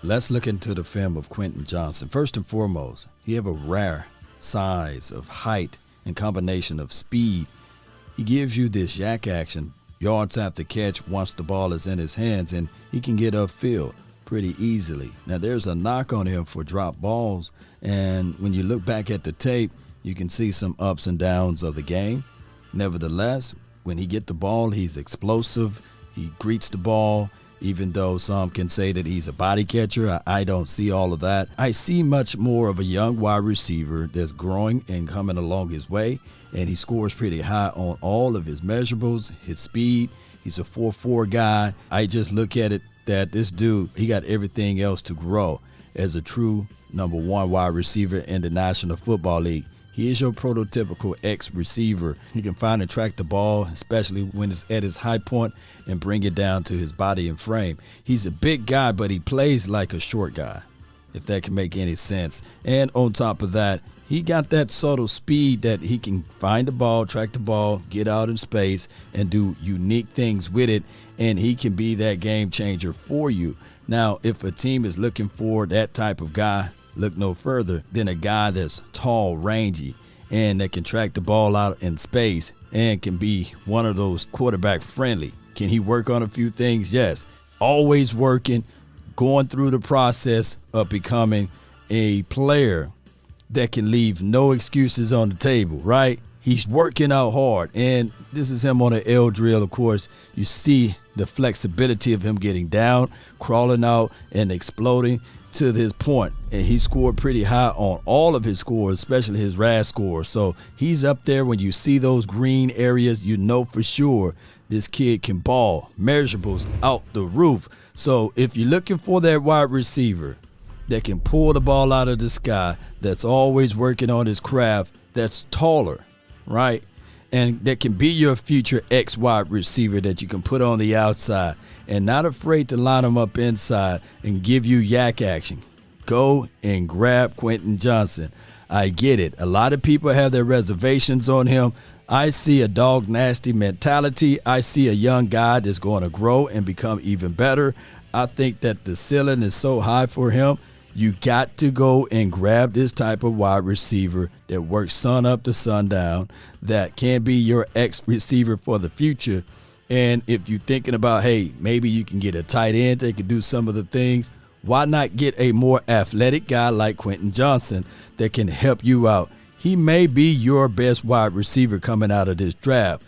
Let's look into the film of Quentin Johnston. First and foremost, he have a rare size of height and combination of speed. He gives you this yak action, yards after catch once the ball is in his hands, and he can get upfield pretty easily. Now, there's a knock on him for drop balls, and when you look back at the tape, you can see some ups and downs of the game. Nevertheless, when he get the ball, he's explosive. He greets the ball, even though some can say that he's a body catcher. I don't see all of that. I see much more of a young wide receiver that's growing and coming along his way, and he scores pretty high on all of his measurables, his speed. He's a 4.4 guy. I just look at it that this dude, he got everything else to grow as a true number one wide receiver in the National Football League. He is your prototypical X receiver. He can find and track the ball, especially when it's at his high point, and bring it down to his body and frame. He's a big guy, but he plays like a short guy, if that can make any sense. And on top of that, he got that subtle speed that he can find the ball, track the ball, get out in space, and do unique things with it, and he can be that game changer for you. Now, if a team is looking for that type of guy, look no further than a guy that's tall, rangy, and that can track the ball out in space and can be one of those quarterback friendly. Can he work on a few things? Yes. Always working, going through the process of becoming a player that can leave no excuses on the table, right? He's working out hard, and this is him on an L drill, of course. You see the flexibility of him getting down, crawling out, and exploding to this point, and he scored pretty high on all of his scores, especially his RAS score. So he's up there. When you see those green areas, you know for sure this kid can ball. Measurables out the roof. So if you're looking for that wide receiver that can pull the ball out of the sky, that's always working on his craft, that's taller, right? And that can be your future X wide receiver that you can put on the outside and not afraid to line him up inside and give you yak action. Go and grab Quentin Johnston. I get it. A lot of people have their reservations on him. I see a dog nasty mentality. I see a young guy that's going to grow and become even better. I think that the ceiling is so high for him. You got to go and grab this type of wide receiver that works sun up to sundown, that can be your X receiver for the future. And if you're thinking about, hey, maybe you can get a tight end that can do some of the things, why not get a more athletic guy like Quentin Johnston that can help you out? He may be your best wide receiver coming out of this draft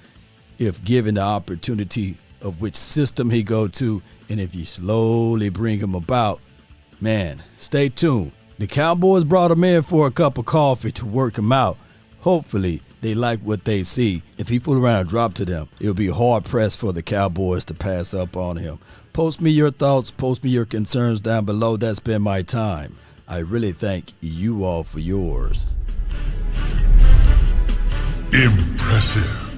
if given the opportunity of which system he go to, and if you slowly bring him about. Man, stay tuned. The Cowboys brought him in for a cup of coffee to work him out. Hopefully, they like what they see. If he fool around and drop to them, it'll be hard-pressed for the Cowboys to pass up on him. Post me your thoughts, post me your concerns down below. That's been my time. I really thank you all for yours. Impressive.